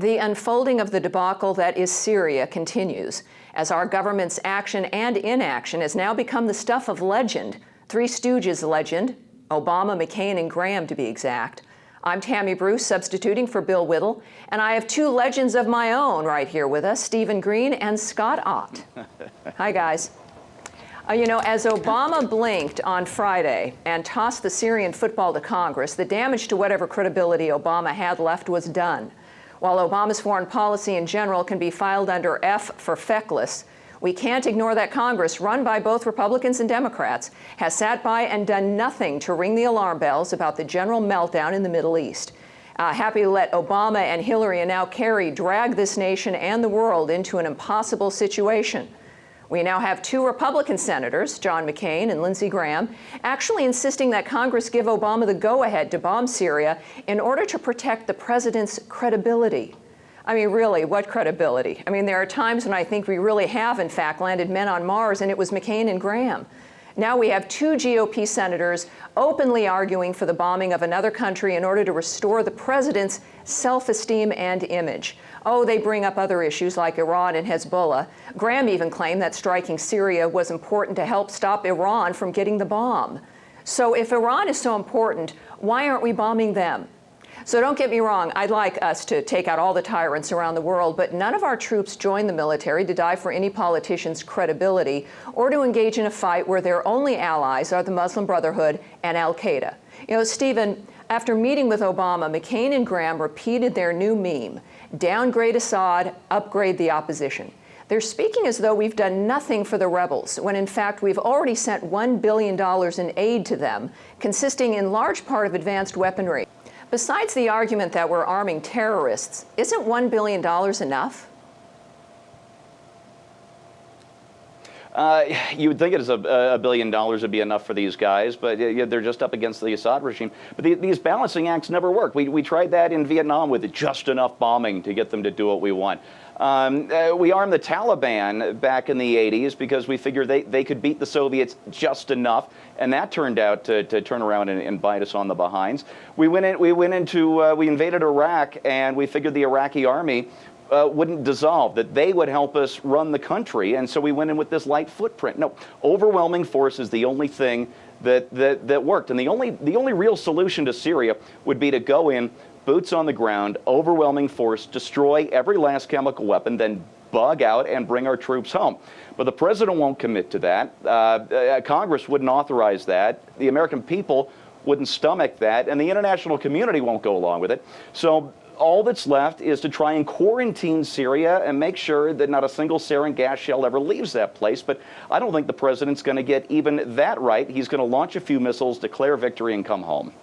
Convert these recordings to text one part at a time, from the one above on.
The unfolding of the debacle that is Syria continues, as our government's action and inaction has now become the stuff of legend. Three Stooges legend, Obama, McCain, and Graham to be exact. I'm Tammy Bruce, substituting for Bill Whittle, and I have two legends of my own right here with us, Stephen Green and Scott Ott. Hi, guys. As Obama blinked on Friday and tossed the Syrian football to Congress, the damage to whatever credibility Obama had left was done. While Obama's foreign policy in general can be filed under F for feckless, we can't ignore that Congress, run by both Republicans and Democrats, has sat by and done nothing to ring the alarm bells about the general meltdown in the Middle East. Happy to let Obama and Hillary and now Kerry drag this nation and the world into an impossible situation. We now have two Republican senators, John McCain and Lindsey Graham, actually insisting that Congress give Obama the go-ahead to bomb Syria in order to protect the president's credibility. I mean, really, what credibility? I mean, there are times when I think we really have, in fact, landed men on Mars, and it was McCain and Graham. Now we have two GOP senators openly arguing for the bombing of another country in order to restore the president's self-esteem and image. Oh, they bring up other issues like Iran and Hezbollah. Graham even claimed that striking Syria was important to help stop Iran from getting the bomb. So if Iran is so important, why aren't we bombing them? So don't get me wrong, I'd like us to take out all the tyrants around the world, but none of our troops join the military to die for any politician's credibility or to engage in a fight where their only allies are the Muslim Brotherhood and al-Qaeda. Stephen, after meeting with Obama, McCain and Graham repeated their new meme, downgrade Assad, upgrade the opposition. They're speaking as though we've done nothing for the rebels, when in fact we've already sent $1 billion in aid to them, consisting in large part of advanced weaponry. Besides the argument that we're arming terrorists, isn't $1 billion enough? You would think it is $1 billion would be enough for these guys, but they're just up against the Assad regime. But these balancing acts never work. We tried that in Vietnam with just enough bombing to get them to do what we want. We armed the Taliban back in the 80s because we figured they could beat the Soviets just enough, and that turned out to turn around and bite us on the behinds. We invaded Iraq, and we figured the Iraqi army wouldn't dissolve, that they would help us run the country, and so we went in with this light footprint. No, overwhelming force is the only thing that worked, and the only real solution to Syria would be to go in, boots on the ground, overwhelming force, destroy every last chemical weapon, then bug out and bring our troops home. But the president won't commit to that. Congress wouldn't authorize that. The American people wouldn't stomach that, and the international community won't go along with it. So all that's left is to try and quarantine Syria and make sure that not a single sarin gas shell ever leaves that place. But I don't think the president's going to get even that right. He's going to launch a few missiles, declare victory, and come home.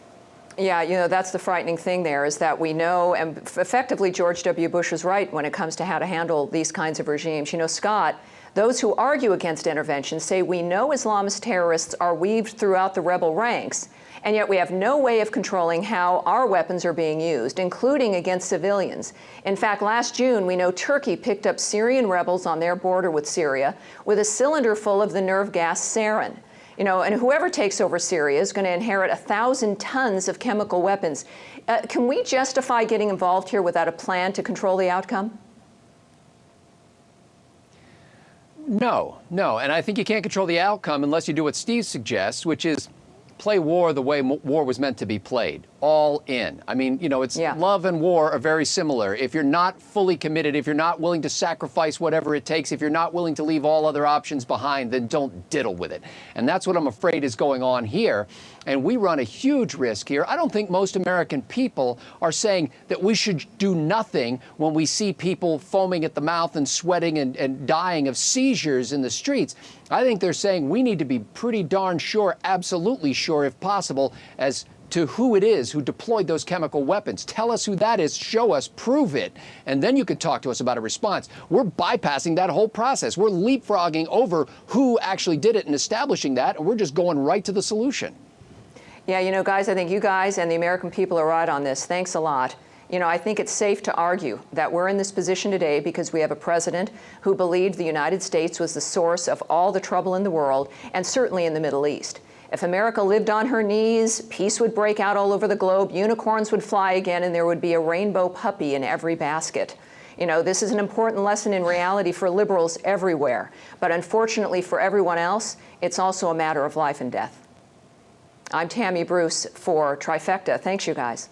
Yeah, that's the frightening thing there, is that we know, and effectively George W. Bush was right when it comes to how to handle these kinds of regimes. Scott, those who argue against intervention say we know Islamist terrorists are weaved throughout the rebel ranks, and yet we have no way of controlling how our weapons are being used, including against civilians. In fact, last June, we know Turkey picked up Syrian rebels on their border with Syria with a cylinder full of the nerve gas sarin. And whoever takes over Syria is going to inherit 1,000 tons of chemical weapons. Can we justify getting involved here without a plan to control the outcome? No. And I think you can't control the outcome unless you do what Steve suggests, which is play war the way war was meant to be played, all in. I mean, love and war are very similar. If you're not fully committed, if you're not willing to sacrifice whatever it takes, if you're not willing to leave all other options behind, then don't diddle with it. And that's what I'm afraid is going on here. And we run a huge risk here. I don't think most American people are saying that we should do nothing when we see people foaming at the mouth and sweating and dying of seizures in the streets. I think they're saying we need to be pretty darn sure, absolutely sure if possible, as to who it is who deployed those chemical weapons. Tell us who that is, show us, prove it, and then you can talk to us about a response. We're bypassing that whole process. We're leapfrogging over who actually did it and establishing that, and we're just going right to the solution. Yeah, guys, I think you guys and the American people are right on this. Thanks a lot. I think it's safe to argue that we're in this position today because we have a president who believed the United States was the source of all the trouble in the world, and certainly in the Middle East. If America lived on her knees, peace would break out all over the globe, unicorns would fly again, and there would be a rainbow puppy in every basket. You know, this is an important lesson in reality for liberals everywhere. But unfortunately for everyone else, it's also a matter of life and death. I'm Tammy Bruce for Trifecta. Thanks, you guys.